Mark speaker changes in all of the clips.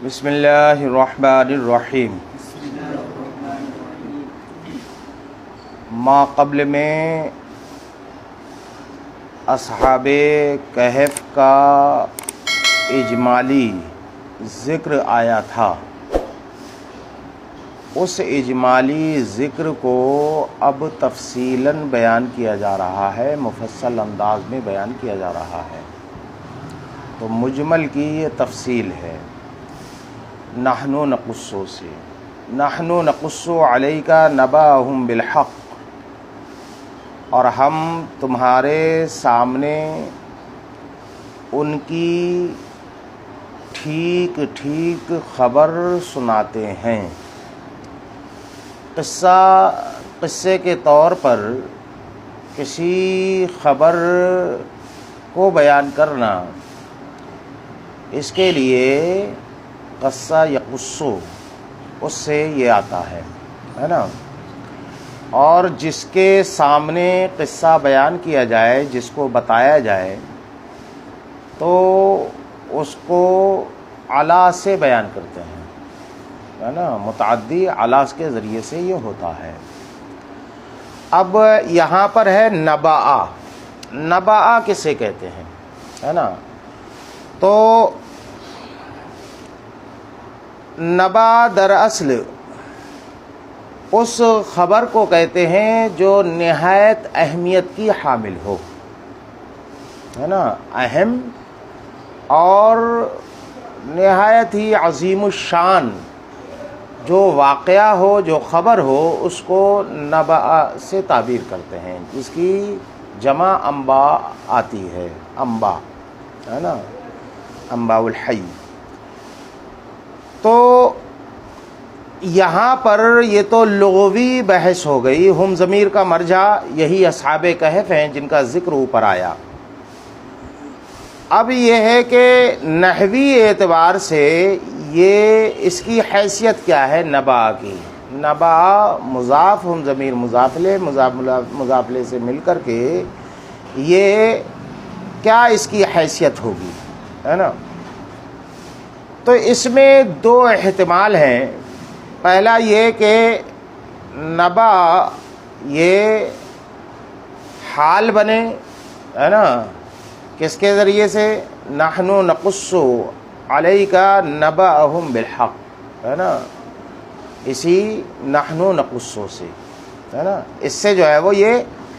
Speaker 1: بسم اللہ الرحمن الرحیم۔ ما قبل میں اصحاب کہف کا اجمالی ذکر آیا تھا، اس اجمالی ذکر کو اب تفصیلاً بیان کیا جا رہا ہے، مفصل انداز میں بیان کیا جا رہا ہے۔ تو مجمل کی یہ تفصیل ہے۔ نحن نقص سے، نحن نقص علیک نبأہم بالحق، اور ہم تمہارے سامنے ان کی ٹھیک ٹھیک خبر سناتے ہیں۔ قصے کے طور پر کسی خبر کو بیان کرنا، اس کے لیے قصہ یقصو اس سے یہ آتا ہے نا۔ اور جس کے سامنے قصہ بیان کیا جائے، جس کو بتایا جائے، تو اس کو علا سے بیان کرتے ہیں، ہے نا۔ متعدی علا کے ذریعے سے یہ ہوتا ہے۔ اب یہاں پر ہے نبأ، نبأ کسے کہتے ہیں، ہے نا۔ تو نبأ دراصل اس خبر کو کہتے ہیں جو نہایت اہمیت کی حامل ہو، ہے نا۔ اہم اور نہایت ہی عظیم الشان جو واقعہ ہو، جو خبر ہو، اس کو نبأ سے تعبیر کرتے ہیں، جس کی جمع انباء آتی ہے، انباء، ہے نا، انباء الحی۔ تو یہاں پر یہ تو لغوی بحث ہو گئی۔ ہم ضمیر کا مرجع یہی اصحاب کہف ہیں جن کا ذکر اوپر آیا۔ اب یہ ہے کہ نحوی اعتبار سے یہ اس کی حیثیت کیا ہے نبأ کی۔ نبأ مضاف، ہم ضمیر مضاف الیہ، مضاف الیہ سے مل کر کے یہ کیا اس کی حیثیت ہوگی، ہے نا۔ تو اس میں دو احتمال ہیں۔ پہلا یہ کہ نبأ یہ حال بنے، ہے نا، کس کے ذریعے سے؟ نحن نقص علیک نبأہم بالحق، ہے نا، اسی نحن نقص سے، ہے نا، اس سے جو ہے وہ یہ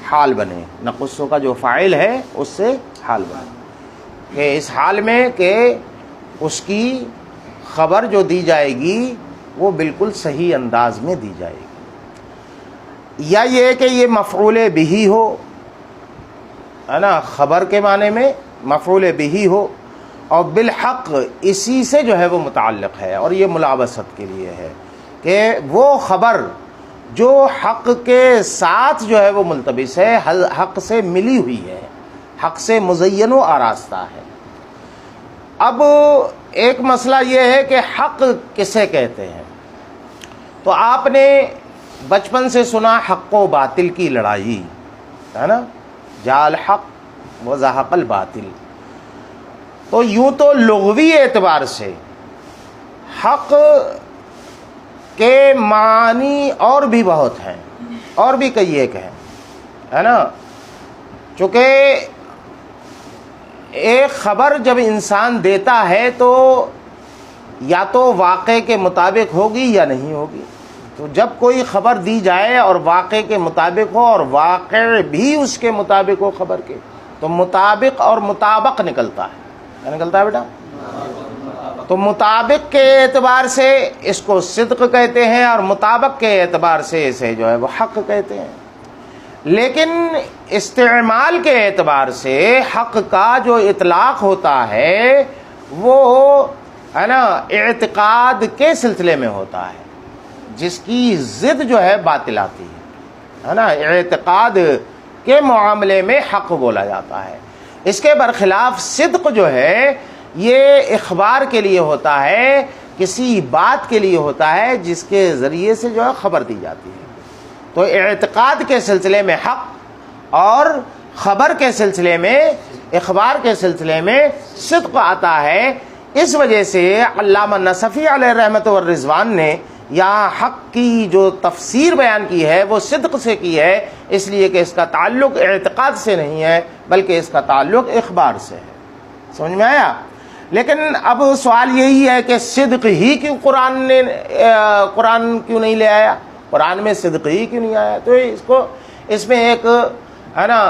Speaker 1: حال بنے، نقص کا جو فاعل ہے اس سے حال بنے، کہ اس حال میں کہ اس کی خبر جو دی جائے گی وہ بالکل صحیح انداز میں دی جائے گی۔ یا یہ کہ یہ مفعول بہ ہو، ہے نا، خبر کے معنی میں مفعول بہ ہو، اور بالحق اسی سے جو ہے وہ متعلق ہے، اور یہ ملابست کے لیے ہے کہ وہ خبر جو حق کے ساتھ جو ہے وہ ملتبس ہے، حق سے ملی ہوئی ہے، حق سے مزین و آراستہ ہے۔ اب ایک مسئلہ یہ ہے کہ حق کسے کہتے ہیں۔ تو آپ نے بچپن سے سنا حق و باطل کی لڑائی، ہے نا، جاء الحق و زہق الباطل۔ تو یوں تو لغوی اعتبار سے حق کے معنی اور بھی بہت ہیں، اور بھی کئی ایک ہیں، ہے نا۔ چونکہ ایک خبر جب انسان دیتا ہے تو یا تو واقعے کے مطابق ہوگی یا نہیں ہوگی۔ تو جب کوئی خبر دی جائے اور واقعے کے مطابق ہو، اور واقع بھی اس کے مطابق ہو خبر کے، تو مطابق اور مطابق نکلتا ہے، کیا نکلتا ہے بیٹا؟ تو مطابق کے اعتبار سے اس کو صدق کہتے ہیں، اور مطابق کے اعتبار سے اسے جو ہے وہ حق کہتے ہیں۔ لیکن استعمال کے اعتبار سے حق کا جو اطلاق ہوتا ہے وہ، ہے نا، اعتقاد کے سلسلے میں ہوتا ہے، جس کی ضد جو ہے باطل آتی ہے نا۔ اعتقاد کے معاملے میں حق بولا جاتا ہے۔ اس کے برخلاف صدق جو ہے یہ اخبار کے لیے ہوتا ہے، کسی بات کے لیے ہوتا ہے جس کے ذریعے سے جو ہے خبر دی جاتی ہے۔ تو اعتقاد کے سلسلے میں حق، اور خبر کے سلسلے میں، اخبار کے سلسلے میں صدق آتا ہے۔ اس وجہ سے علامہ نصفی علیہ رحمت والرضوان نے یہاں حق کی جو تفسیر بیان کی ہے وہ صدق سے کی ہے، اس لیے کہ اس کا تعلق اعتقاد سے نہیں ہے بلکہ اس کا تعلق اخبار سے ہے۔ سمجھ میں آیا؟ لیکن اب سوال یہی ہے کہ صدق ہی کیوں قرآن کیوں نہیں لے آیا؟ قرآن میں صدق ہی کیوں نہیں آیا؟ تو اس میں ایک ہے نا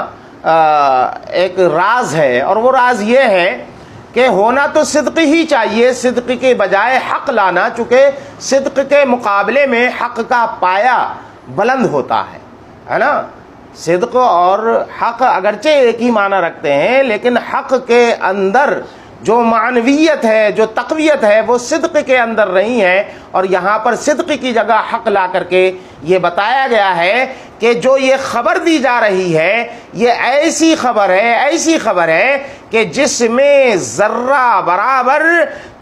Speaker 1: ایک راز ہے، اور وہ راز یہ ہے کہ ہونا تو صدق ہی چاہیے، صدق کے بجائے حق لانا، چونکہ صدق کے مقابلے میں حق کا پایہ بلند ہوتا ہے نا۔ صدق اور حق اگرچہ ایک ہی معنی رکھتے ہیں، لیکن حق کے اندر جو معنویت ہے، جو تقویت ہے، وہ صدق کے اندر نہیں ہے، اور یہاں پر صدق کی جگہ حق لا کر کے یہ بتایا گیا ہے کہ جو یہ خبر دی جا رہی ہے یہ ایسی خبر ہے کہ جس میں ذرہ برابر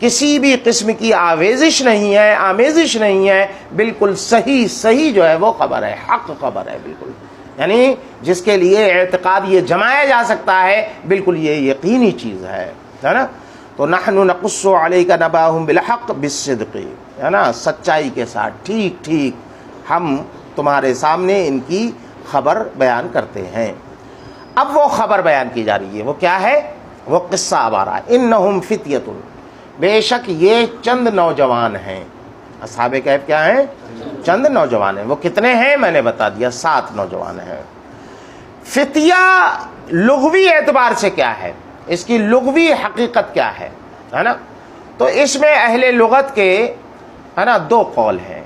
Speaker 1: کسی بھی قسم کی آمیزش نہیں ہے، بالکل صحیح جو ہے وہ خبر ہے، حق خبر ہے بالکل، یعنی جس کے لیے اعتقاد یہ جمایا جا سکتا ہے، بالکل یہ یقینی چیز ہے نا۔ تو نحن نقص علیک نبأہم بالحق بالصدق، ہے نا، سچائی کے ساتھ ٹھیک ہم تمہارے سامنے ان کی خبر بیان کرتے ہیں۔ اب وہ خبر بیان کی جا رہی ہے، وہ کیا ہے؟ وہ قصہ اب آ رہا ہے۔ انہم فتیۃ، بے شک یہ چند نوجوان ہیں۔ اصحاب کہف کیا ہیں؟ چند نوجوان ہیں۔ وہ کتنے ہیں؟ میں نے بتا دیا، 7 نوجوان ہیں۔ فتیہ لغوی اعتبار سے کیا ہے، اس کی لغوی حقیقت کیا ہے نا؟ تو اس میں اہل لغت کے ہے نا 2 قول ہیں۔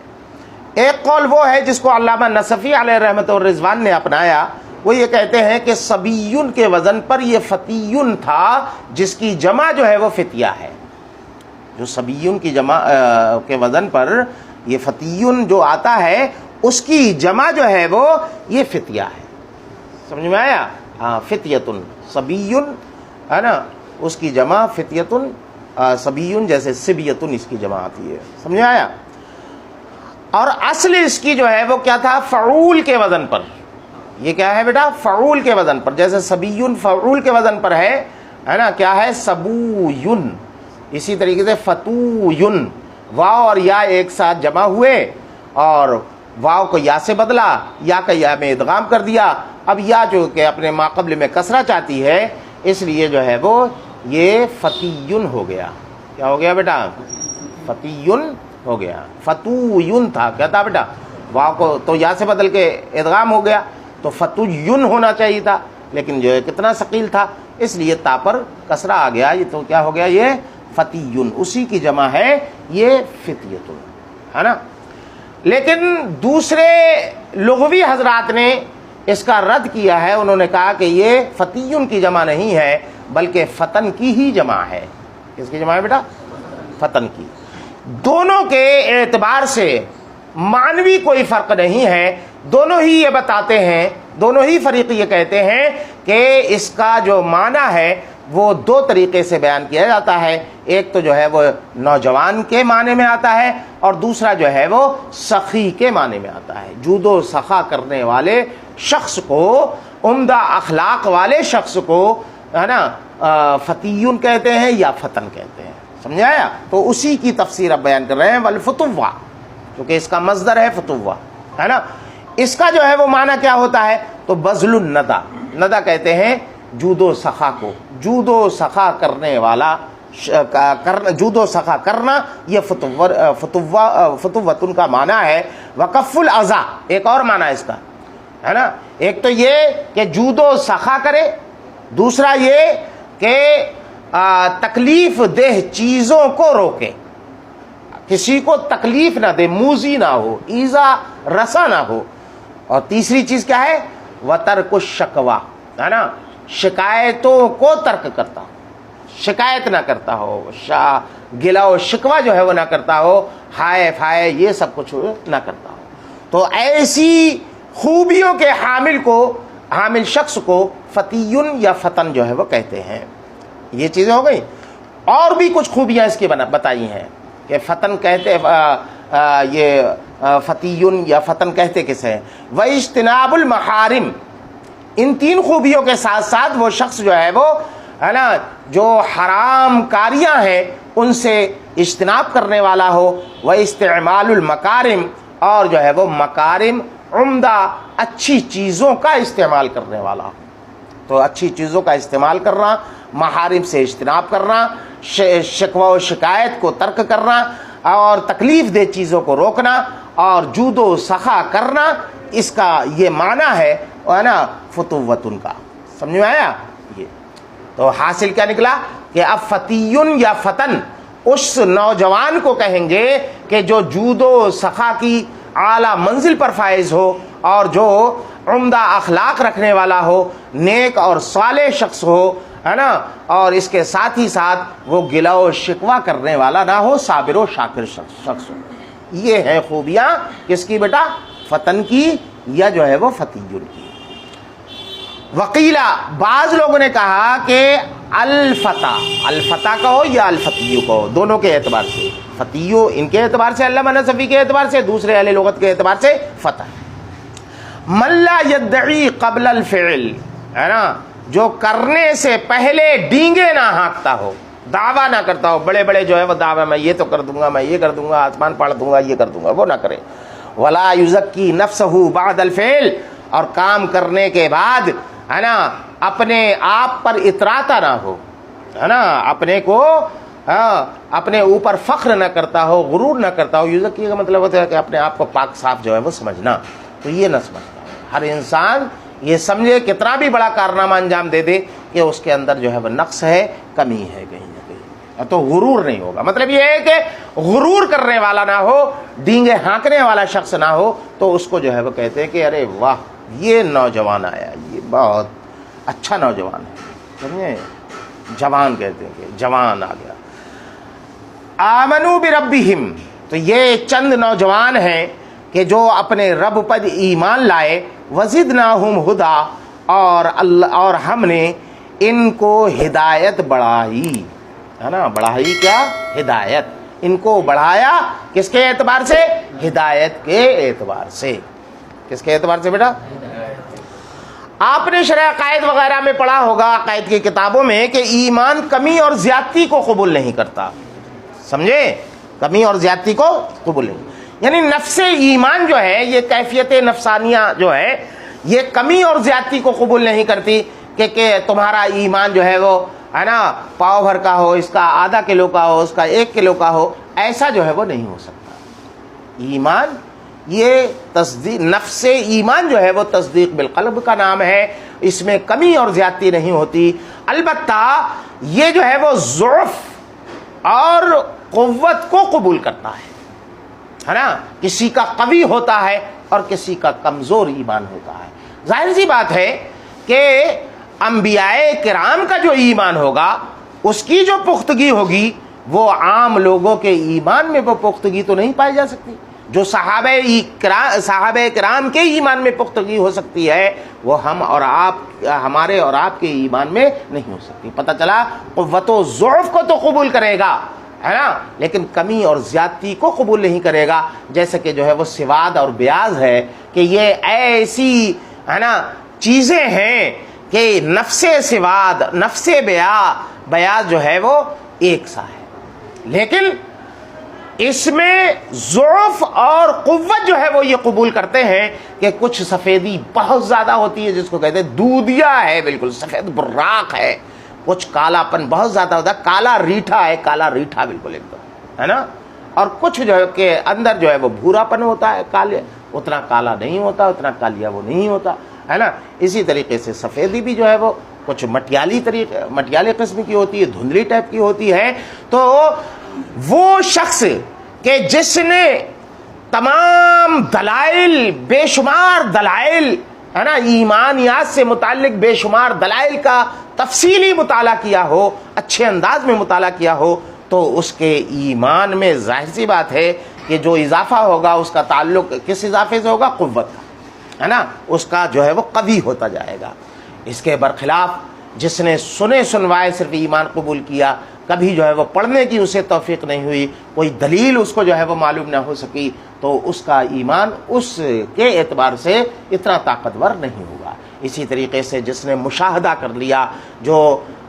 Speaker 1: ایک قول وہ ہے جس کو علامہ نصفی علیہ رحمت والرضوان نے اپنایا، وہ یہ کہتے ہیں کہ صبیون کے وزن پر یہ فتیون تھا، جس کی جمع جو ہے وہ فتیہ ہے۔ جو صبیون کی جمع کے وزن پر یہ فتیون جو آتا ہے، اس کی جمع جو ہے وہ یہ فتیہ ہے۔ سمجھ میں آیا؟ ہاں، فتیتن، صبیون ہے نا، اس کی جمع فتیتن، صبیون جیسے سبیتن اس کی جمع آتی ہے۔ سمجھ میں آیا؟ اور اصل اس کی جو ہے وہ کیا تھا؟ فعول کے وزن پر۔ یہ کیا ہے بیٹا؟ فعول کے وزن پر، جیسے صبیون فعول کے وزن پر ہے نا، کیا ہے؟ صبویون۔ اسی طریقے سے فتویون، واو اور یا ایک ساتھ جمع ہوئے اور واو کو یا سے بدلا، یا کا یا میں ادغام کر دیا۔ اب یا جو کہ اپنے ماقبل میں کسرہ چاہتی ہے، اس لیے جو ہے وہ یہ فتیون ہو گیا۔ کیا ہو گیا بیٹا؟ فتیون ہو گیا۔ فتویون تھا، کیا تھا بیٹا؟ واو کو تو یا سے بدل کے ادغام ہو گیا، تو فتویون ہونا چاہیے تھا، لیکن جو ہے کتنا ثقیل تھا، اس لیے تا پر کسرہ آ گیا، یہ تو کیا ہو گیا؟ یہ فتیون، اسی کی جمع ہے یہ فتیتن، ہے نا۔ لیکن دوسرے لغوی حضرات نے اس کا رد کیا ہے، انہوں نے کہا کہ یہ فتیون کی جمع نہیں ہے بلکہ فتن کی ہی جمع ہے۔ کس کی جمع ہے بیٹا؟ فتن کی۔ دونوں کے اعتبار سے معنوی کوئی فرق نہیں ہے، دونوں ہی یہ بتاتے ہیں، دونوں ہی فریق یہ کہتے ہیں کہ اس کا جو معنی ہے وہ 2 طریقے سے بیان کیا جاتا ہے۔ ایک تو جو ہے وہ نوجوان کے معنی میں آتا ہے، اور دوسرا جو ہے وہ سخی کے معنی میں آتا ہے، جود و سخا کرنے والے شخص کو، عمدہ اخلاق والے شخص کو ہے نا فتیون کہتے ہیں یا فتن کہتے ہیں۔ سمجھ آیا؟ تو اسی کی تفسیر اب بیان کر رہے ہیں، والفتوہ، کیونکہ اس کا مصدر ہے فتوہ، ہے نا۔ اس کا جو ہے وہ معنی کیا ہوتا ہے؟ تو بذل الندى، ندى کہتے ہیں جود و سخا کو، جود و سخا کرنے والا، جود و سخا کرنا، یہ فتوتن کا معنی ہے۔ وکف الاذى ایک اور معنی اس کا، ہے نا۔ ایک تو یہ کہ جود و سخا کرے، دوسرا یہ کہ تکلیف دہ چیزوں کو روکے، کسی کو تکلیف نہ دے، موذی نہ ہو، ایذا رسا نہ ہو، اور تیسری چیز کیا ہے؟ وترک الشکویٰ، ہے نا، شکایتوں کو ترک کرتا ہو، شکایت نہ کرتا ہو، گلا و شکوہ جو ہے وہ نہ کرتا ہو، ہائے فائے یہ سب کچھ نہ کرتا ہو۔ تو ایسی خوبیوں کے حامل شخص کو فتیون یا فتن جو ہے وہ کہتے ہیں۔ یہ چیزیں ہو گئی، اور بھی کچھ خوبیاں اس کی بتائی ہیں کہ فتن کہتے یہ فتیون یا فتن کہتے کسے ہیں؟ وَاجْتِنَابُ الْمَحَارِمِ، ان 3 خوبیوں کے ساتھ ساتھ وہ شخص جو ہے وہ، ہے نا، جو حرام کاریاں ہیں ان سے اجتناب کرنے والا ہو، وہ استعمال المکارم، اور جو ہے وہ مکارم عمدہ اچھی چیزوں کا استعمال کرنے والا ہو۔ تو اچھی چیزوں کا استعمال کرنا، محارم سے اجتناب کرنا، شکوہ و شکایت کو ترک کرنا، اور تکلیف دہ چیزوں کو روکنا، اور جود و سخا کرنا، اس کا یہ معنی ہے نا فتوت ان کا۔ سمجھ میں آیا؟ یہ تو حاصل کیا نکلا کہ اب فتیون یا فتن اس نوجوان کو کہیں گے کہ جو جود و سخا کی اعلیٰ منزل پر فائز ہو، اور جو عمدہ اخلاق رکھنے والا ہو، نیک اور صالح شخص ہو، ہے نا، اور اس کے ساتھ ہی ساتھ وہ گلہ و شکوہ کرنے والا نہ ہو، صابر و شاکر شخص ہو۔ یہ ہیں خوبیاں کس کی بیٹا؟ فتن کی، یا جو ہے وہ فتیون کی۔ وقیلا، بعض لوگوں نے کہا کہ الفتح کہو یا الفتیو کہو، دونوں کے اعتبار سے، فتیو ان کے اعتبار سے، علامہ نصفی کے اعتبار سے، دوسرے اہل لغت کے اعتبار سے فتح۔ من لا یدعی قبل الفعل، ہے نا، جو کرنے سے پہلے ڈینگے نہ ہانکتا ہو، دعویٰ نہ کرتا ہو، بڑے بڑے جو ہے وہ دعویٰ، میں یہ تو کر دوں گا، میں یہ کر دوں گا، آسمان پاڑ دوں گا، یہ کر دوں گا، وہ نہ کرے۔ ولا یزکی نفسہ بعد الفعل، اور کام کرنے کے بعد، ہے نا، اپنے آپ پر اتراتا نہ ہو، ہے نا، اپنے کو اپنے اوپر فخر نہ کرتا ہو، غرور نہ کرتا ہو۔ یزکی کا مطلب ہوتا ہے کہ اپنے آپ کو پاک صاف جو ہے وہ سمجھنا، تو یہ نہ سمجھتا ہر انسان یہ سمجھے کتنا بھی بڑا کارنامہ انجام دے دے کہ اس کے اندر جو ہے وہ نقص ہے، کمی ہے کہیں نہ کہیں، تو غرور نہیں ہوگا۔ مطلب یہ ہے کہ غرور کرنے والا نہ ہو، ڈینگے ہانکنے والا شخص نہ ہو، تو اس کو جو ہے وہ کہتے ہیں کہ ارے واہ یہ نوجوان آیا، یہ بہت اچھا نوجوان ہے، سمجھے، جوان کہتے ہیں کہ جوان آ گیا۔ آمنوا بربہم، تو یہ چند نوجوان ہیں کہ جو اپنے رب پر ایمان لائے، وزدناہم ہدا، اور ہم نے ان کو ہدایت بڑھائی، ہے نا، بڑھائی کیا؟ ہدایت، ان کو بڑھایا کس کے اعتبار سے؟ ہدایت کے اعتبار سے۔ کس کے اعتبار سے بیٹا؟ آپ نے شرح عقائد وغیرہ میں پڑھا ہوگا، عقائد کی کتابوں میں، کہ ایمان کمی اور زیادتی کو قبول نہیں کرتا، سمجھے، کمی اور زیادتی کو قبول نہیں، یعنی نفس ایمان جو ہے، یہ کیفیت نفسانیہ جو ہے، یہ کمی اور زیادتی کو قبول نہیں کرتی کہ تمہارا ایمان جو ہے وہ، ہے نا، پاؤ بھر کا ہو، اس کا آدھا کلو کا ہو، اس کا 1 کلو کا ہو، ایسا جو ہے وہ نہیں ہو سکتا۔ ایمان یہ تصدیق، نفس ایمان جو ہے وہ تصدیق بالقلب کا نام ہے، اس میں کمی اور زیادتی نہیں ہوتی۔ البتہ یہ جو ہے وہ ضعف اور قوت کو قبول کرتا ہے نا، کسی کا قوی ہوتا ہے اور کسی کا کمزور ایمان ہوتا ہے۔ ظاہر سی بات ہے کہ انبیاء کرام کا جو ایمان ہوگا، اس کی جو پختگی ہوگی، وہ عام لوگوں کے ایمان میں وہ پختگی تو نہیں پائی جا سکتی۔ جو صحابہ کرام کے ایمان میں پختگی ہو سکتی ہے، وہ ہمارے اور آپ کے ایمان میں نہیں ہو سکتی۔ پتہ چلا قوت و ضعف کو تو قبول کرے گا، ہے نا، لیکن کمی اور زیادتی کو قبول نہیں کرے گا۔ جیسے کہ جو ہے وہ سواد اور بیاض ہے، کہ یہ ایسی، ہے نا، چیزیں ہیں کہ نفس سواد، نفس بیاض جو ہے وہ ایک سا ہے، لیکن اس میں ضعف اور قوت جو ہے وہ یہ قبول کرتے ہیں کہ کچھ سفیدی بہت زیادہ ہوتی ہے، جس کو کہتے ہیں دودھیا ہے، بالکل سفید براق ہے، کچھ کالا پن بہت زیادہ ہوتا ہے، کالا ریٹھا ہے، کالا ریٹھا بالکل ایک دم، ہے نا، اور کچھ جو ہے کہ اندر جو ہے وہ بھورا پن ہوتا ہے، کالے، اتنا کالا نہیں ہوتا، اتنا کالیا وہ نہیں ہوتا، ہے نا۔ اسی طریقے سے سفیدی بھی جو ہے وہ کچھ مٹیالی قسم کی ہوتی ہے، دھندلی ٹائپ کی ہوتی ہے۔ تو وہ شخص کہ جس نے تمام دلائل، بے شمار دلائل، ہے نا، ایمانیات سے متعلق بے شمار دلائل کا تفصیلی مطالعہ کیا ہو، اچھے انداز میں مطالعہ کیا ہو، تو اس کے ایمان میں ظاہر سی بات ہے کہ جو اضافہ ہوگا، اس کا تعلق کس اضافے سے ہوگا؟ قوت کا، ہے نا، اس کا جو ہے وہ قوی ہوتا جائے گا۔ اس کے برخلاف جس نے سنے سنوائے صرف ایمان قبول کیا، کبھی جو ہے وہ پڑھنے کی اسے توفیق نہیں ہوئی، کوئی دلیل اس کو جو ہے وہ معلوم نہ ہو سکی، تو اس کا ایمان اس کے اعتبار سے اتنا طاقتور نہیں ہوگا۔ اسی طریقے سے جس نے مشاہدہ کر لیا، جو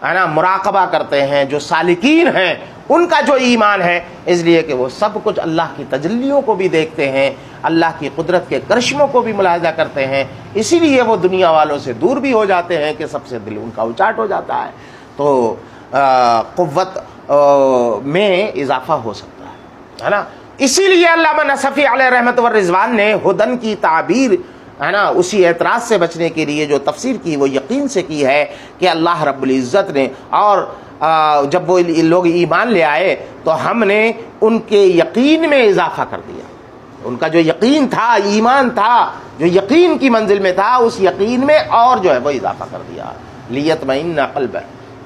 Speaker 1: ہے نا مراقبہ کرتے ہیں، جو سالکین ہیں، ان کا جو ایمان ہے، اس لیے کہ وہ سب کچھ اللہ کی تجلیوں کو بھی دیکھتے ہیں، اللہ کی قدرت کے کرشموں کو بھی ملاحظہ کرتے ہیں، اسی لیے وہ دنیا والوں سے دور بھی ہو جاتے ہیں کہ سب سے دل ان کا اچاٹ ہو جاتا ہے، تو قوت میں اضافہ ہو سکتا ہے نا۔ اسی لیے علامہ نصفی علیہ رحمت والرضوان نے ہدن کی تعبیر ہے نا اسی اعتراض سے بچنے کے لیے جو تفسیر کی وہ یقین سے کی ہے کہ اللہ رب العزت نے، اور جب وہ لوگ ایمان لے آئے تو ہم نے ان کے یقین میں اضافہ کر دیا، ان کا جو یقین تھا، ایمان تھا جو یقین کی منزل میں تھا، اس یقین میں اور جو ہے وہ اضافہ کر دیا، لیطمئن قلب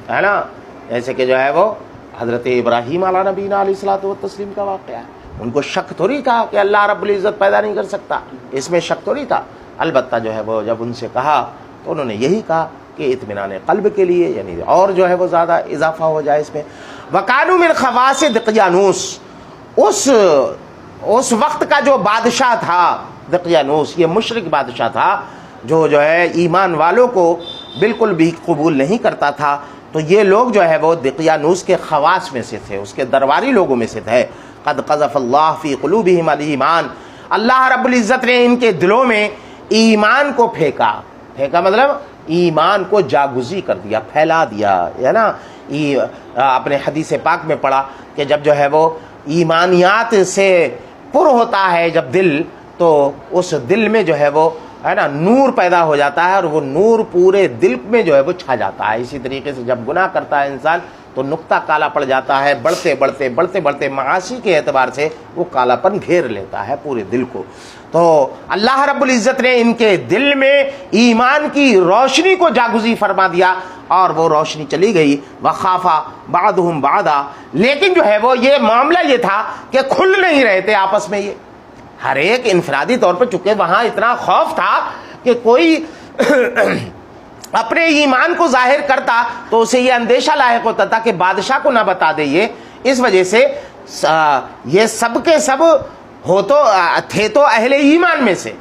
Speaker 1: ہے نا، جیسے کہ جو ہے وہ حضرت ابراہیم علیہ نبینا علیہ الصلوۃ والتسلیم کا واقعہ ہے۔ ان کو شک تھوڑی تھا کہ اللہ رب العزت پیدا نہیں کر سکتا، اس میں شک تھوڑی تھا، البتہ جو ہے وہ جب ان سے کہا تو انہوں نے یہی کہا کہ اطمینان قلب کے لیے، یعنی اور جو ہے وہ زیادہ اضافہ ہو جائے اس میں۔ وَكَانُوا مِنْ خَوَاصِ دقیانوس، اس وقت کا جو بادشاہ تھا دقیانوس، یہ مشرک بادشاہ تھا جو ہے ایمان والوں کو بالکل بھی قبول نہیں کرتا تھا، تو یہ لوگ جو ہے وہ دقیانوس کے خواص میں سے تھے، اس کے درباری لوگوں میں سے تھے۔ قد قذف اللہ فی قلوبہم الایمان، اللہ رب العزت نے ان کے دلوں میں ایمان کو پھینکا مطلب ایمان کو جاگزی کر دیا، پھیلا دیا ہے نا۔ اپنے حدیث پاک میں پڑھا کہ جب جو ہے وہ ایمانیات سے پر ہوتا ہے جب دل، تو اس دل میں جو ہے وہ ہے نا نور پیدا ہو جاتا ہے، اور وہ نور پورے دل میں جو ہے وہ چھا جاتا ہے۔ اسی طریقے سے جب گناہ کرتا ہے انسان تو نقطہ کالا پڑ جاتا ہے، بڑھتے معاشی کے اعتبار سے وہ کالا پن گھیر لیتا ہے پورے دل کو۔ تو اللہ رب العزت نے ان کے دل میں ایمان کی روشنی کو جاگزی فرما دیا، اور وہ روشنی چلی گئی۔ وخافا بعضهم بعضا، لیکن جو ہے وہ یہ معاملہ یہ تھا کہ کھل نہیں رہے تھے آپس میں، یہ ہر ایک انفرادی طور پر، چونکہ وہاں اتنا خوف تھا کہ کوئی اپنے ایمان کو ظاہر کرتا تو اسے یہ اندیشہ لاحق ہوتا تھا کہ بادشاہ کو نہ بتا دے یہ، اس وجہ سے یہ سب کے سب تھے تو اہل ایمان میں سے،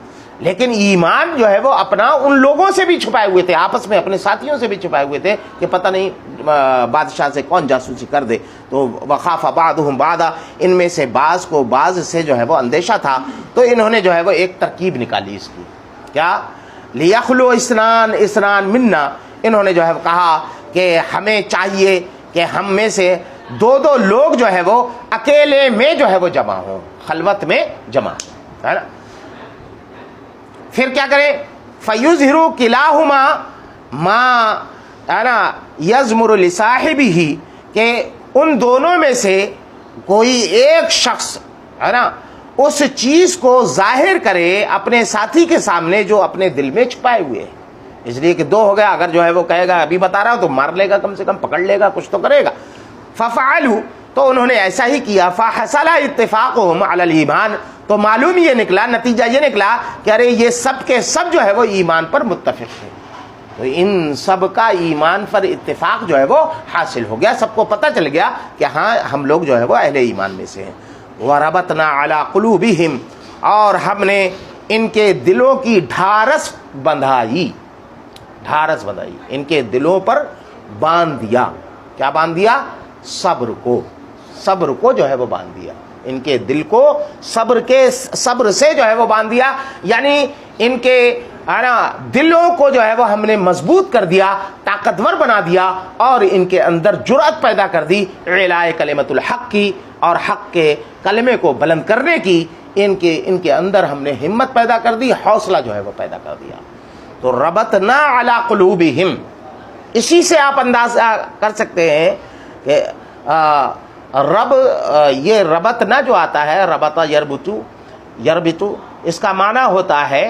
Speaker 1: لیکن ایمان جو ہے وہ اپنا ان لوگوں سے بھی چھپائے ہوئے تھے، آپس میں اپنے ساتھیوں سے بھی چھپائے ہوئے تھے کہ پتہ نہیں بادشاہ سے کون جاسوسی کر دے۔ تو وخاف بعضهم بعضا، ان میں سے بعض کو بعض سے جو ہے وہ اندیشہ تھا، تو انہوں نے جو ہے وہ ایک ترکیب نکالی اس کی، کیا لیخلو اسنان منا، انہوں نے جو ہے کہا کہ ہمیں چاہیے کہ ہم میں سے دو لوگ جو ہے وہ اکیلے میں جو ہے وہ جمع ہوں، خلوت میں جمع ہے نا۔ پھر کیا کریں، فَيُظْهِرُ كِلَاهُمَا مَا ہے نا يَزْمُرُ لِصَاحِبِهِ، کہ ان دونوں میں سے کوئی ایک شخص ہے نا اس چیز کو ظاہر کرے اپنے ساتھی کے سامنے جو اپنے دل میں چھپائے ہوئے ہیں، اس لیے کہ دو ہو گیا، اگر جو ہے وہ کہے گا ابھی بتا رہا ہوں تو مار لے گا، کم سے کم پکڑ لے گا، کچھ تو کرے گا۔ فَفَعَلُوا، تو انہوں نے ایسا ہی کیا۔ فَحَصَلَ اتِّفَاقُهُمْ عَلَى الْإِيمَانِ، تو معلوم یہ نکلا، نتیجہ یہ نکلا کہ ارے یہ سب کے سب جو ہے وہ ایمان پر متفق ہیں، تو ان سب کا ایمان پر اتفاق جو ہے وہ حاصل ہو گیا، سب کو پتہ چل گیا کہ ہاں ہم لوگ جو ہے وہ اہل ایمان میں سے ہیں۔ وَرَبَطْنَا عَلَىٰ قُلُوبِهِمْ، اور ہم نے ان کے دلوں کی ڈھارس بندھائی، ان کے دلوں پر باندھ دیا۔ کیا باندھ دیا؟ صبر کو جو ہے وہ باندھ دیا، ان کے دل کو صبر سے جو ہے وہ باندھ دیا، یعنی ان کے دلوں کو جو ہے وہ ہم نے مضبوط کر دیا، طاقتور بنا دیا، اور ان کے اندر جرأت پیدا کر دی اعلاء کلمۃ الحق کی، اور حق کے کلمے کو بلند کرنے کی، ان کے اندر ہم نے ہمت پیدا کر دی، حوصلہ جو ہے وہ پیدا کر دیا۔ تو ربطنا علی قلوبہم، اسی سے آپ اندازہ کر سکتے ہیں کہ یہ ربطنا جو آتا ہے، ربطہ یربطو، اس کا معنی ہوتا ہے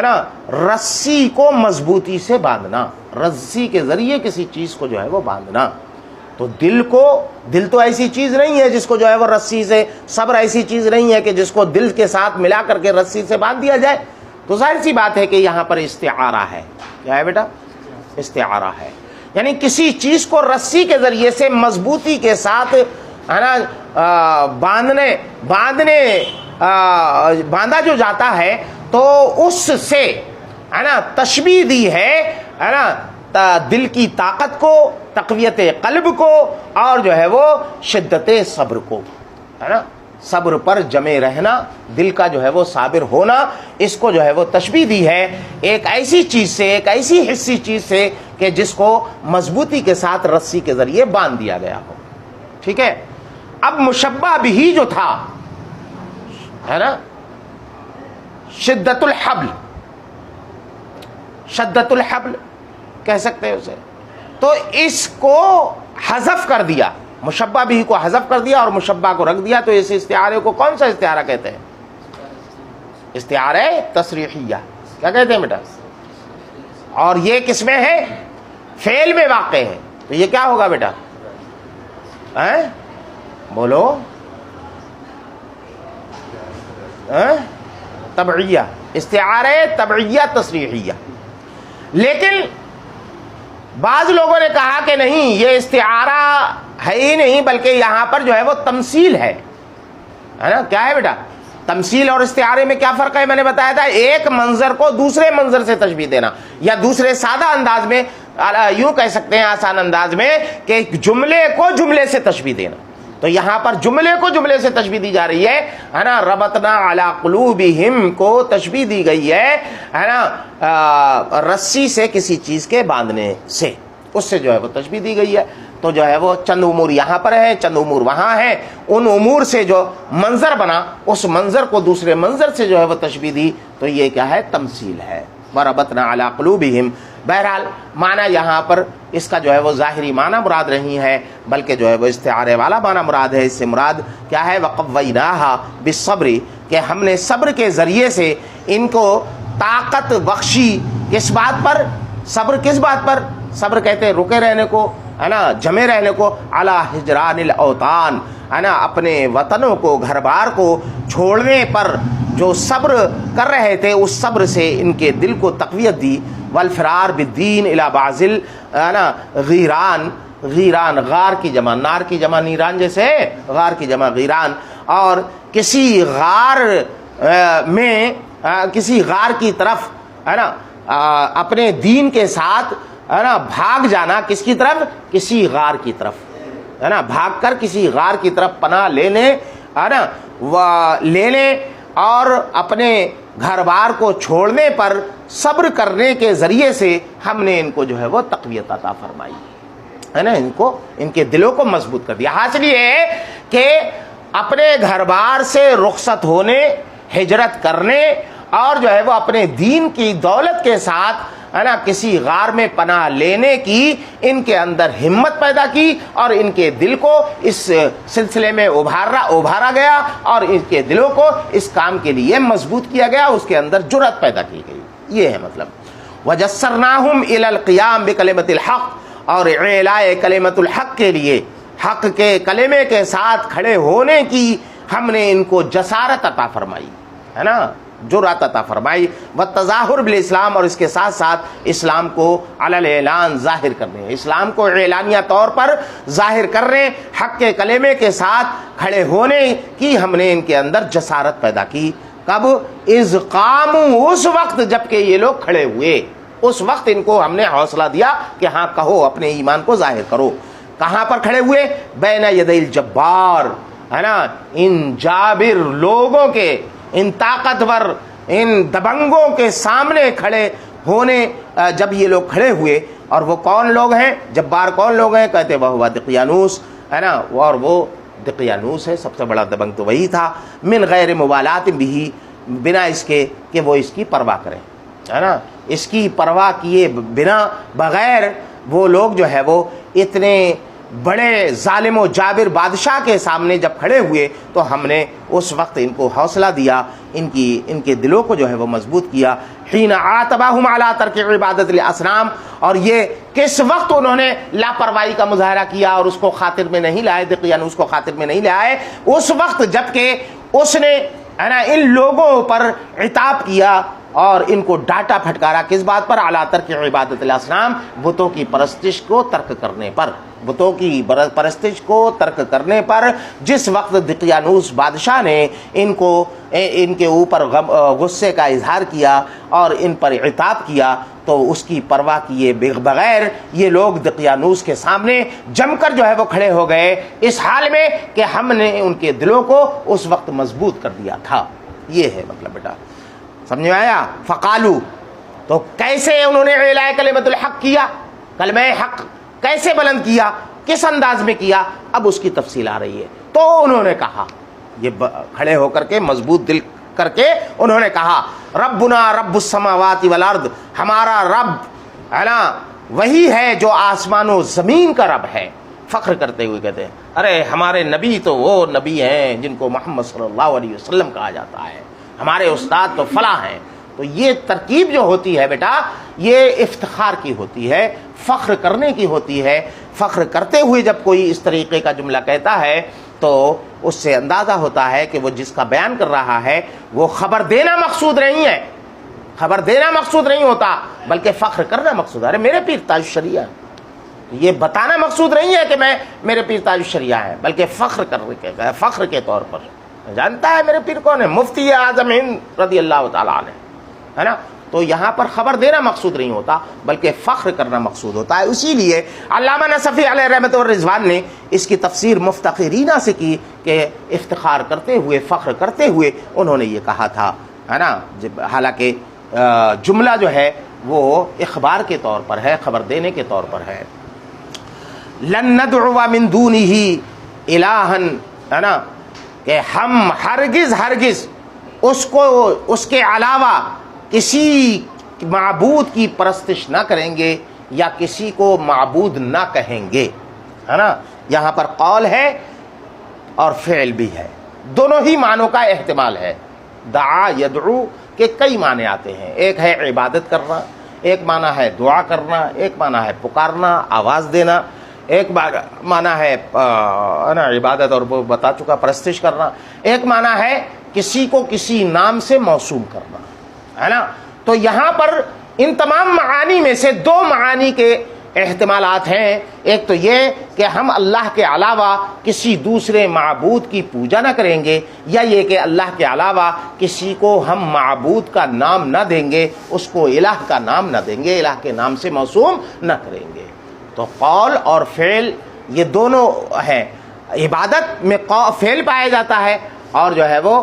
Speaker 1: نا رسی کو مضبوطی سے باندھنا، رسی کے ذریعے کسی چیز کو جو ہے وہ باندھنا۔ تو دل تو ایسی چیز نہیں ہے جس کو جو ہے وہ رسی سے، صبر ایسی چیز نہیں ہے کہ جس کو دل کے ساتھ ملا کر کے رسی سے باندھ دیا جائے، تو ظاہر سی بات ہے کہ یہاں پر استعارہ ہے۔ کیا ہے بیٹا؟ استعارہ ہے، یعنی کسی چیز کو رسی کے ذریعے سے مضبوطی کے ساتھ ہے نا باندھا جو جاتا ہے، تو اس سے ہے نا تشبیہ دی ہے نا دل کی طاقت کو، تقویت قلب کو، اور جو ہے وہ شدت صبر کو، ہے نا، صبر پر جمے رہنا، دل کا جو ہے وہ صابر ہونا، اس کو جو ہے وہ تشبیہ دی ہے ایک ایسی چیز سے، ایک ایسی حصی چیز سے کہ جس کو مضبوطی کے ساتھ رسی کے ذریعے باندھ دیا گیا ہو. ٹھیک ہے. اب مشبہ بھی جو تھا، ہے نا، شدت الحبل، شدت الحبل کہہ سکتے ہیں اسے، تو اس کو حذف کر دیا، مشبہ بھی کو حذف کر دیا اور مشبہ کو رکھ دیا. تو اس استعارے کو کون سا استعارہ کہتے ہیں؟ استعارہ تصریحیہ. کیا کہتے ہیں بیٹا؟ اور یہ کس میں ہے؟ فعل میں واقع ہے. تو یہ کیا ہوگا بیٹا؟ بولو. تبعیہ، استعارہ تبعیہ تصریحیہ. لیکن بعض لوگوں نے کہا کہ نہیں، یہ استعارہ ہے ہی نہیں، بلکہ یہاں پر جو ہے وہ تمثیل ہے نا. کیا ہے بیٹا؟ تمثیل. اور استعارے میں کیا فرق ہے؟ میں نے بتایا تھا، ایک منظر کو دوسرے منظر سے تشبیہ دینا، یا دوسرے سادہ انداز میں یوں کہہ سکتے ہیں، آسان انداز میں، کہ جملے کو جملے سے تشبیہ دینا. تو یہاں پر جملے کو جملے سے تشبیہ دی جا رہی ہے نا. ربطنا علی قلوبہم کو تشبیہ دی گئی ہے نا، رسی سے کسی چیز کے باندھنے سے، اس سے جو ہے وہ تشبیہ دی گئی ہے. تو جو ہے وہ چند امور یہاں پر ہیں، چند امور وہاں ہیں. ان امور سے جو منظر بنا، اس منظر کو دوسرے منظر سے جو ہے وہ تشبیہ دی، تو یہ کیا ہے؟ تمثیل ہے. وَرَبَطْنَا عَلَىٰ قُلُوبِهِمْ. بہرحال معنی یہاں پر اس کا جو ہے وہ ظاہری معنی مراد نہیں ہے، بلکہ جو ہے وہ استعارے والا معنی مراد ہے. اس سے مراد کیا ہے؟ وَقَوَّيْنَاهَا بِالصَّبْرِ، کہ ہم نے صبر کے ذریعے سے ان کو طاقت بخشی. کس بات پر؟ صبر کس بات پر؟ صبر کہتے ہیں رکے رہنے کو، ہے نا، جمے رہنے کو. علی ہجران الاوطان، ہے نا، اپنے وطنوں کو، گھر بار کو چھوڑنے پر جو صبر کر رہے تھے، اس صبر سے ان کے دل کو تقویت دی. والفرار بالدین الی بعضل، ہے نا، غیران، غیران غار کی جمع، نار کی جمع نیران جیسے، غار کی جمع غیران. اور کسی غار میں، کسی غار کی طرف، ہے نا، اپنے دین کے ساتھ، ہے نا، بھاگ جانا. کس کی طرف؟ کسی غار کی طرف، ہے نا، بھاگ کر کسی غار کی طرف پناہ لے لیں، ہے نا، لے لیں. اور اپنے گھر بار کو چھوڑنے پر صبر کرنے کے ذریعے سے ہم نے ان کو جو ہے وہ تقویت عطا فرمائی، ہے نا، ان کو، ان کے دلوں کو مضبوط کر دیا. حاصل یہ ہے کہ اپنے گھر بار سے رخصت ہونے، ہجرت کرنے، اور جو ہے وہ اپنے دین کی دولت کے ساتھ، ہے نا، کسی غار میں پناہ لینے کی ان کے اندر ہمت پیدا کی، اور ان کے دل کو اس سلسلے میں ابھارا گیا، اور ان کے دلوں کو اس کام کے لیے مضبوط کیا گیا، اس کے اندر جرأت پیدا کی گئی. یہ ہے مطلب. وَجَسَّرْنَاهُمْ إِلَى الْقِيَامِ بِكَلِمَةِ الْحَقِّ، اور اعلاء کلمۃ الحق کے لیے، حق کے کلمے کے ساتھ کھڑے ہونے کی ہم نے ان کو جسارت عطا فرمائی، ہے نا، جرأت عطا فرمائی. والتظاہر بالاسلام، اور اس کے ساتھ ساتھ اسلام کو علی الاعلان ظاہر کرنے، اسلام کو اعلانیہ طور پر ظاہر کرنے، حق کے کلمے کے ساتھ کھڑے ہونے کی ہم نے ان کے اندر جسارت پیدا کی. کب؟ اذ قاموا، اس وقت جب کہ یہ لوگ کھڑے ہوئے، اس وقت ان کو ہم نے حوصلہ دیا کہ ہاں کہو، اپنے ایمان کو ظاہر کرو. کہاں پر کھڑے ہوئے؟ بین یدی الجبار، ہے نا، ان جابر لوگوں کے، ان طاقتور، ان دبنگوں کے سامنے کھڑے ہونے. جب یہ لوگ کھڑے ہوئے، اور وہ کون لوگ ہیں؟ جبار کون لوگ ہیں؟ کہتے وہ دقیانوس، ہے نا، اور وہ دقیانوس ہے، سب سے بڑا دبنگ تو وہی تھا. من غیر مبالات بھی، بنا اس کے کہ وہ اس کی پرواہ کریں، ہے نا، اس کی پرواہ کیے بنا، بغیر، وہ لوگ جو ہے وہ اتنے بڑے ظالم و جابر بادشاہ کے سامنے جب کھڑے ہوئے، تو ہم نے اس وقت ان کو حوصلہ دیا، ان کے دلوں کو جو ہے وہ مضبوط کیا. حین عاتبہم علی ترک عبادت الاصنام، اور یہ کس وقت انہوں نے لاپرواہی کا مظاہرہ کیا اور اس کو خاطر میں نہیں لائے، دقیانوس کو خاطر میں نہیں لائے، اس وقت جب کہ اس نے، ہے نا، ان لوگوں پر عتاب کیا اور ان کو ڈانٹا پھٹکارا. کس بات پر؟ علی ترک عبادت الاصنام، بتوں کی پرستش کو ترک کرنے پر. بتوں کی پرستش کو ترک کرنے پر جس وقت دقیانوس بادشاہ نے ان کے اوپر غصے کا اظہار کیا اور ان پر عتاب کیا تو اس کی پرواہ کیے بغیر یہ لوگ دقیانوس کے سامنے جم کر جو ہے وہ کھڑے ہو گئے، اس حال میں کہ ہم نے ان کے دلوں کو اس وقت مضبوط کر دیا تھا۔ یہ ہے مطلب بیٹا، سمجھ میں آیا؟ فقالو، تو کیسے انہوں نے اعلاء کلمۃ الحق کیا، کلمہ حق کیسے بلند کیا، کس انداز میں کیا، اب اس کی تفصیل آ رہی ہے۔ تو انہوں نے کہا، یہ کھڑے ہو کر کے مضبوط دل کر کے انہوں نے کہا، ربنا رب السماوات والارض، ہمارا رب ہے نا وہی ہے جو آسمان و زمین کا رب ہے۔ فخر کرتے ہوئے کہتے ہیں ارے ہمارے نبی تو وہ نبی ہیں جن کو محمد صلی اللہ علیہ وسلم کہا جاتا ہے، ہمارے استاد تو فلاں ہیں۔ تو یہ ترکیب جو ہوتی ہے بیٹا، یہ افتخار کی ہوتی ہے، فخر کرنے کی ہوتی ہے۔ فخر کرتے ہوئے جب کوئی اس طریقے کا جملہ کہتا ہے تو اس سے اندازہ ہوتا ہے کہ وہ جس کا بیان کر رہا ہے وہ خبر دینا مقصود نہیں ہے، خبر دینا مقصود نہیں ہوتا بلکہ فخر کرنا مقصود ہے۔ ارے میرے پیر تاج الشریعہ، یہ بتانا مقصود نہیں ہے کہ میرے پیر تاج الشریعہ ہے، بلکہ فخر کے طور پر جانتا ہے میرے پیر کون ہے، مفتی اعظم ہند رضی اللہ تعالیٰ عنہ، ہے نا۔ تو یہاں پر خبر دینا مقصود نہیں ہوتا بلکہ فخر کرنا مقصود ہوتا ہے۔ اسی لیے علامہ نصفی علیہ رحمۃ والرضوان نے اس کی تفسیر مفتخرینہ سے کی کہ افتخار کرتے ہوئے، فخر کرتے ہوئے انہوں نے یہ کہا تھا، ہے نا، حالانکہ جملہ جو ہے وہ اخبار کے طور پر ہے، خبر دینے کے طور پر ہے۔ لن ندعو من دونہ الہا، ہے نا، کہ ہم ہرگز اس کے علاوہ کسی معبود کی پرستش نہ کریں گے یا کسی کو معبود نہ کہیں گے، ہے نا۔ یہاں پر قول ہے اور فعل بھی ہے، دونوں ہی معنوں کا احتمال ہے۔ دعا یدعو کے کئی معنی آتے ہیں، ایک ہے عبادت کرنا، ایک معنی ہے دعا کرنا، ایک معنی ہے پکارنا، آواز دینا، ایک معنی ہے نا عبادت اور وہ بتا چکا پرستش کرنا، ایک معنی ہے کسی کو کسی نام سے موسوم کرنا، ہے نا۔ تو یہاں پر ان تمام معانی میں سے دو معانی کے احتمالات ہیں، ایک تو یہ کہ ہم اللہ کے علاوہ کسی دوسرے معبود کی پوجا نہ کریں گے، یا یہ کہ اللہ کے علاوہ کسی کو ہم معبود کا نام نہ دیں گے، اس کو الہ کا نام نہ دیں گے، الہ کے نام سے موسوم نہ کریں گے۔ تو قول اور فعل یہ دونوں ہیں، عبادت میں فعل پایا جاتا ہے اور جو ہے وہ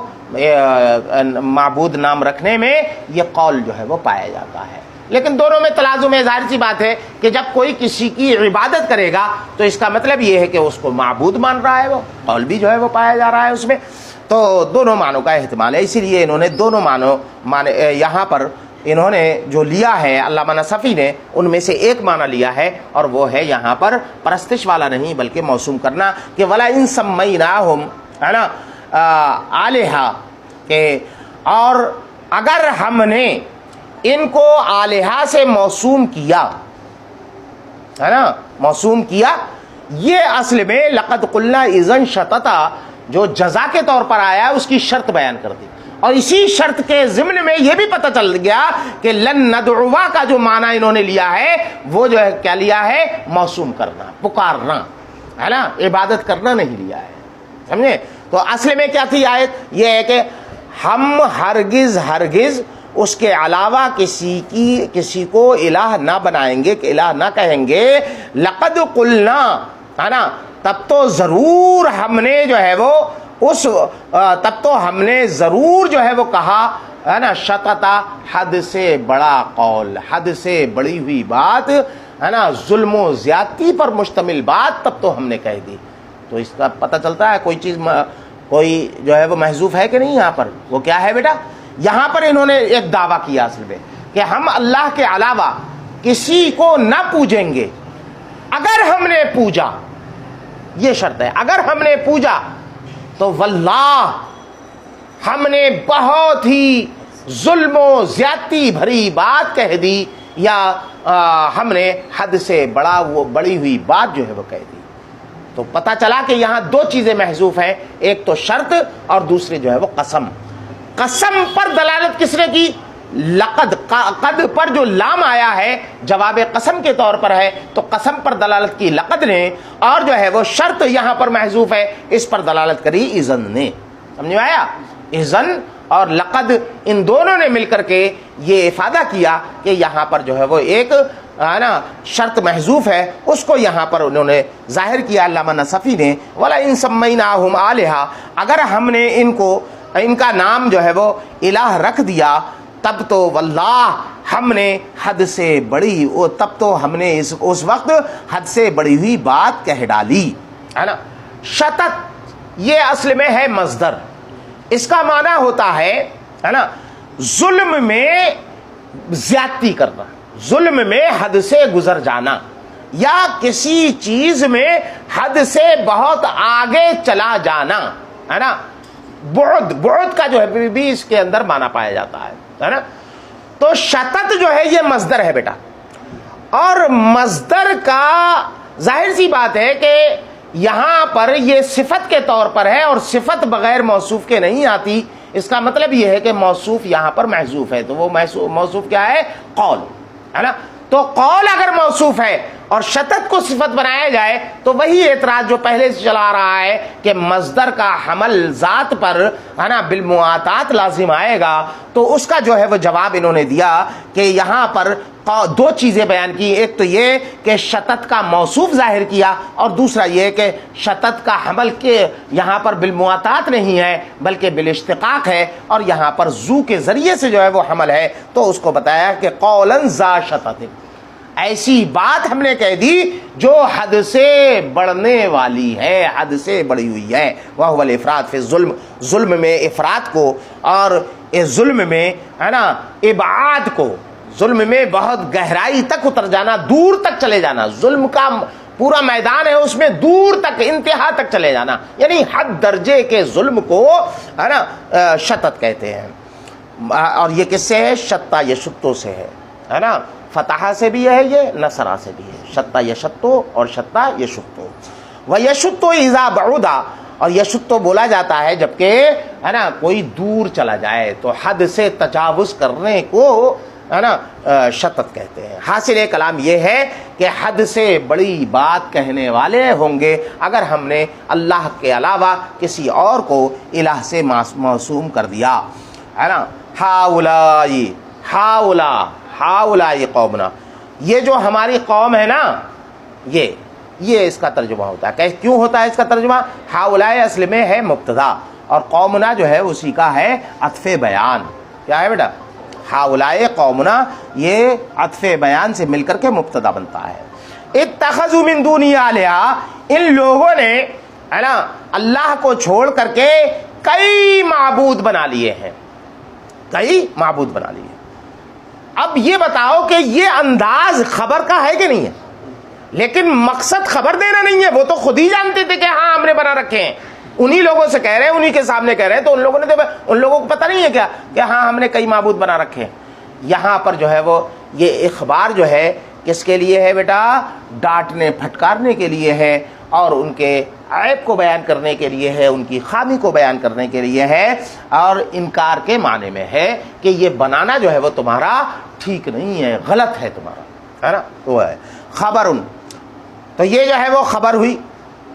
Speaker 1: معبود نام رکھنے میں یہ قول جو ہے وہ پایا جاتا ہے، لیکن دونوں میں تلازم ہے۔ ظاہر سی بات ہے کہ جب کوئی کسی کی عبادت کرے گا تو اس کا مطلب یہ ہے کہ اس کو معبود مان رہا ہے، وہ قول بھی جو ہے وہ پایا جا رہا ہے اس میں، تو دونوں معنوں کا احتمال ہے۔ اسی لیے انہوں نے دونوں معنی یہاں پر انہوں نے جو لیا ہے، علامہ نصفی نے ان میں سے ایک معنی لیا ہے اور وہ ہے یہاں پر پرستش والا نہیں بلکہ موسوم کرنا، کہ وَلَا إِن سَمَّيْنَاهُمْ، ہے نا، آلہہ، کہ اور اگر ہم نے ان کو آلہہ سے موسوم کیا، ہے نا، موسوم کیا، یہ اصل میں لقد قلنا اذن شططا جو جزا کے طور پر آیا ہے اس کی شرط بیان کر دی، اور اسی شرط کے ضمن میں یہ بھی پتہ چل گیا کہ لن ندعوا کا جو معنی انہوں نے لیا ہے وہ جو ہے کیا لیا ہے، موسوم کرنا، پکارنا، ہے نا، عبادت کرنا نہیں لیا ہے، سمجھے۔ تو اصل میں کیا تھی آیت، یہ ہے کہ ہم ہرگز اس کے علاوہ کسی کو الہ نہ بنائیں گے، کہ الہ نہ کہیں گے، لقد قلنا، ہے نا، تب تو ضرور ہم نے جو ہے وہ ضرور جو ہے وہ کہا، ہے نا، شططا، حد سے بڑا قول، حد سے بڑی ہوئی بات، ہے نا، ظلم و زیادتی پر مشتمل بات تب تو ہم نے کہہ دی۔ تو اس کا پتہ چلتا ہے کوئی جو ہے وہ محذوف ہے کہ نہیں یہاں پر، وہ کیا ہے بیٹا، یہاں پر انہوں نے ایک دعویٰ کیا اصل میں کہ ہم اللہ کے علاوہ کسی کو نہ پوجیں گے، اگر ہم نے پوجا، یہ شرط ہے، اگر ہم نے پوجا تو واللہ ہم نے بہت ہی ظلم و زیادتی بھری بات کہہ دی، یا ہم نے حد سے بڑی ہوئی بات جو ہے وہ کہہ دی۔ تو پتہ چلا کہ یہاں دو چیزیں محذوف ہیں، ایک تو شرط اور دوسری جو ہے وہ قسم۔ قسم پر دلالت کس نے کی، لقد قد پر جو لام آیا ہے جواب قسم کے طور پر ہے تو قسم پر دلالت کی لقد نے، اور جو ہے وہ شرط یہاں پر محذوف ہے اس پر دلالت کری اذن نے. سمجھ میں آیا؟ اذن اور لقد ان دونوں نے مل کر کے یہ افادہ کیا کہ یہاں پر جو ہے وہ ایک شرط محذوف ہے، اس کو یہاں پر انہوں نے ظاہر کیا علامہ نصفی نے. وَلَئِن سَمَّيْنَاهُمْ آلِهَةً، اگر ہم نے ان کا نام جو ہے وہ الہ رکھ دیا تب تو واللہ ہم نے حد سے بڑی، تب تو ہم نے اس وقت حد سے بڑی ہوئی بات کہہ ڈالی، ہے نا. شتت یہ اصل میں ہے مصدر، اس کا معنی ہوتا ہے نا ظلم میں زیادتی کرنا، ظلم میں حد سے گزر جانا، یا کسی چیز میں حد سے بہت آگے چلا جانا، ہے نا. بعد کا جو ہے بھی اس کے اندر معنی پایا جاتا ہے نا. تو شتت جو ہے یہ مصدر ہے بیٹا، اور مصدر کا ظاہر سی بات ہے کہ یہاں پر یہ صفت کے طور پر ہے، اور صفت بغیر موصوف کے نہیں آتی. اس کا مطلب یہ ہے کہ موصوف یہاں پر محذوف ہے، تو وہ موصوف کیا ہے؟ قول، ہے نا. تو قول اگر موصوف ہے اور شتت کو صفت بنایا جائے تو وہی اعتراض جو پہلے سے چلا رہا ہے کہ مصدر کا حمل ذات پر ہے نا بالمعاطات لازم آئے گا. تو اس کا جو ہے وہ جواب انہوں نے دیا کہ یہاں پر دو چیزیں بیان کی، ایک تو یہ کہ شتت کا موصوف ظاہر کیا، اور دوسرا یہ کہ شتت کا حمل کے یہاں پر بالمعاطات نہیں ہے بلکہ بالاشتقاق ہے، اور یہاں پر ذو کے ذریعے سے جو ہے وہ حمل ہے. تو اس کو بتایا کہ قولاً ذا شتت، ایسی بات ہم نے کہہ دی جو حد سے بڑھنے والی ہے، حد سے بڑھی ہوئی ہے. وَهُوَ الْإِفْرَاطُ فِي الظُّلْمِ، ظلم میں افراد کو، اور اس ظلم میں ہے نا ابعاد کو، ظلم میں بہت گہرائی تک اتر جانا، دور تک چلے جانا. ظلم کا پورا میدان ہے، اس میں دور تک انتہا تک چلے جانا، یعنی حد درجے کے ظلم کو ہے نا شتت کہتے ہیں. اور یہ کس سے ہے؟ شتا یشتو سے ہے نا. فتح سے بھی ہے یہ، نصرہ سے بھی ہے. شتا یشتو اور شتا یشتو. وَيَشُتُّ إِذَا بَعُدَ، اور یشتو بولا جاتا ہے جبکہ ہے نا کوئی دور چلا جائے، تو حد سے تجاوز کرنے کو ہے نا شتت کہتے ہیں. حاصل کلام یہ ہے کہ حد سے بڑی بات کہنے والے ہوں گے اگر ہم نے اللہ کے علاوہ کسی اور کو الہ سے موسوم کر دیا، ہے نا. ہاؤلائی قومنا، یہ جو ہماری قوم ہے نا، یہ اس کا ترجمہ ہوتا ہے. کیوں ہوتا ہے اس کا ترجمہ؟ ہاؤلائی اصل میں ہے مبتدا، اور قومنا جو ہے اسی کا ہے عطف بیان. کیا ہے بیٹا؟ ہاؤلائی قومنا یہ عطف بیان سے مل کر کے مبتدا بنتا ہے. اتخذوا من دونی آلہہ، ان لوگوں نے ہے نا اللہ کو چھوڑ کر کے کئی معبود بنا لیے ہیں، کئی معبود بنا لیے. اب یہ بتاؤ کہ یہ انداز خبر کا ہے کہ نہیں ہے؟ لیکن مقصد خبر دینا نہیں ہے، وہ تو خود ہی جانتے تھے کہ ہاں ہم نے بنا رکھے ہیں. انہی لوگوں سے کہہ رہے ہیں، انہی کے سامنے کہہ رہے ہیں، تو ان لوگوں نے ان لوگوں کو پتہ نہیں ہے کیا کہ ہاں ہم نے کئی معبود بنا رکھے ہیں. یہاں پر جو ہے وہ یہ اخبار جو ہے کس کے لیے ہے بیٹا؟ ڈانٹنے پھٹکارنے کے لیے ہے، اور ان کے عیب کو بیان کرنے کے لیے ہے، ان کی خامی کو بیان کرنے کے لیے ہے، اور انکار کے معنی میں ہے کہ یہ بنانا جو ہے وہ تمہارا ٹھیک نہیں ہے، غلط ہے تمہارا، ہے نا. وہ ہے خبر. تو یہ جو ہے وہ خبر ہوئی،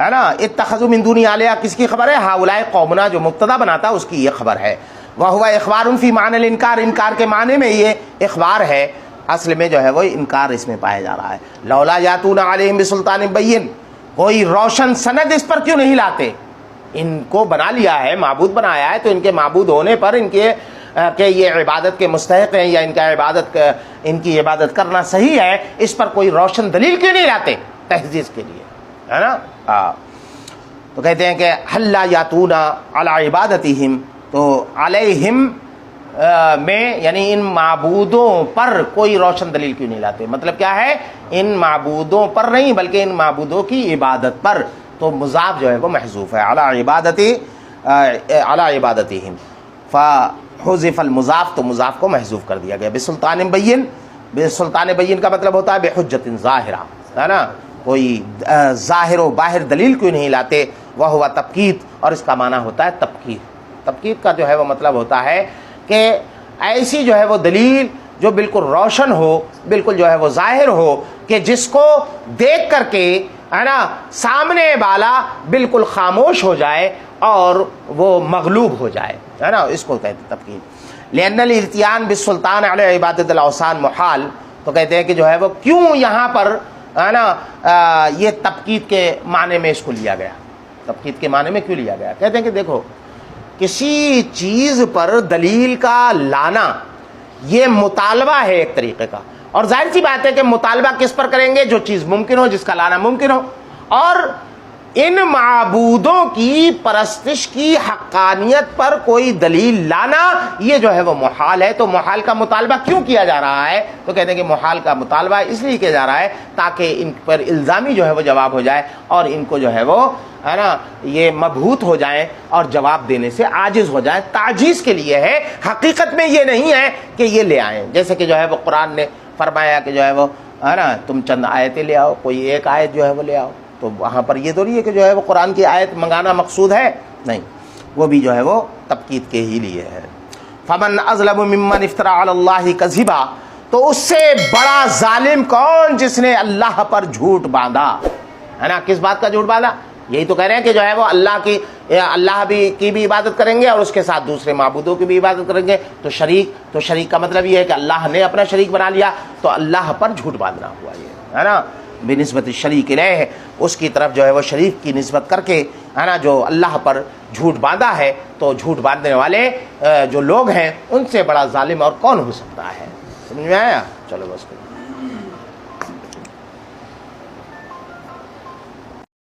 Speaker 1: ہے نا. اتخذوا من دونی آلہہ کس کی خبر ہے؟ ہاؤلائی قومنا جو مبتدا بناتا اس کی یہ خبر ہے. وَهُوَ إِخْبَارٌ فِي معنى الانکار، انکار کے معنی میں یہ اخبار ہے. اصل میں جو ہے وہ انکار اس میں پایا جا رہا ہے. لولا یاتون علیہم بسلطان بین، کوئی روشن سند اس پر کیوں نہیں لاتے؟ ان کو بنا لیا ہے، معبود بنایا ہے، تو ان کے معبود ہونے پر ان کے کہ یہ عبادت کے مستحق ہیں یا ان کی عبادت کرنا صحیح ہے، اس پر کوئی روشن دلیل کیوں نہیں لاتے تحجیز کے لیے، ہے نا. تو کہتے ہیں کہ حل یاتون علی عبادتہم، تو علیہم میں یعنی ان معبودوں پر کوئی روشن دلیل کیوں نہیں لاتے؟ مطلب کیا ہے؟ ان معبودوں پر نہیں بلکہ ان معبودوں کی عبادت پر. تو مضاف جو ہے وہ محذوف ہے، علی عبادتہم. فحذف المضاف، تو مضاف کو محذوف کر دیا گیا. بسلطان بین، بسلطان بین کا مطلب ہوتا ہے بحجت ظاہرہ، ہے نا. کوئی ظاہر و باہر دلیل کیوں نہیں لاتے؟ وہو تبکیت، اور اس کا معنی ہوتا ہے تبکیت. تبکیت کا جو ہے وہ مطلب ہوتا ہے کہ ایسی جو ہے وہ دلیل جو بالکل روشن ہو، بالکل جو ہے وہ ظاہر ہو، کہ جس کو دیکھ کر کے ہے نا سامنے والا بالکل خاموش ہو جائے اور وہ مغلوب ہو جائے، ہے نا، اس کو کہتے ہیں تبکیت۔ لأن الارتیان بالسلطان علی عبادت الاوثان محال، تو کہتے ہیں کہ جو ہے وہ کیوں یہاں پر ہے نا یہ تبکیت کے معنی میں اس کو لیا گیا، تبکیت کے معنی میں کیوں لیا گیا؟ کہتے ہیں کہ دیکھو کسی چیز پر دلیل کا لانا یہ مطالبہ ہے ایک طریقے کا، اور ظاہر سی بات ہے کہ مطالبہ کس پر کریں گے؟ جو چیز ممکن ہو، جس کا لانا ممکن ہو، اور ان معبودوں کی پرستش کی حقانیت پر کوئی دلیل لانا یہ جو ہے وہ محال ہے۔ تو محال کا مطالبہ کیوں کیا جا رہا ہے؟ تو کہتے ہیں کہ محال کا مطالبہ اس لیے کیا جا رہا ہے تاکہ ان پر الزامی جو ہے وہ جواب ہو جائے، اور ان کو جو ہے وہ ہے نا یہ مبہوت ہو جائیں اور جواب دینے سے عاجز ہو جائے، تعجیز کے لیے ہے، حقیقت میں یہ نہیں ہے کہ یہ لے آئیں۔ جیسے کہ جو ہے وہ قرآن نے فرمایا کہ جو ہے وہ ہے نا تم چند آیتیں لے آؤ، کوئی ایک آیت جو ہے وہ لے آؤ، تو وہاں پر یہ تو نہیں ہے کہ جو ہے وہ قرآن کی آیت منگانا مقصود ہے، نہیں، وہ بھی جو ہے وہ تبکیت کے ہی لیے ہے۔ فمن اظلم ممن افترى علی اللہ کذبا، تو اس سے بڑا ظالم کون جس نے اللہ پر جھوٹ باندھا، ہے نا، کس بات کا جھوٹ باندھا؟ یہی تو کہہ رہے ہیں کہ جو ہے وہ اللہ کی بھی عبادت کریں گے اور اس کے ساتھ دوسرے معبودوں کی بھی عبادت کریں گے، تو شریک کا مطلب یہ ہے کہ اللہ نے اپنا شریک بنا لیا، تو اللہ پر جھوٹ باندھنا ہوا یہ، ہے نا، بنسبت شریک الیہ، اس کی طرف جو ہے وہ شریک کی نسبت کر کے ہے نا جو اللہ پر جھوٹ باندھا ہے، تو جھوٹ باندھنے والے جو لوگ ہیں ان سے بڑا ظالم اور کون ہو سکتا ہے؟ سمجھ میں آیا؟ چلو بس کرو۔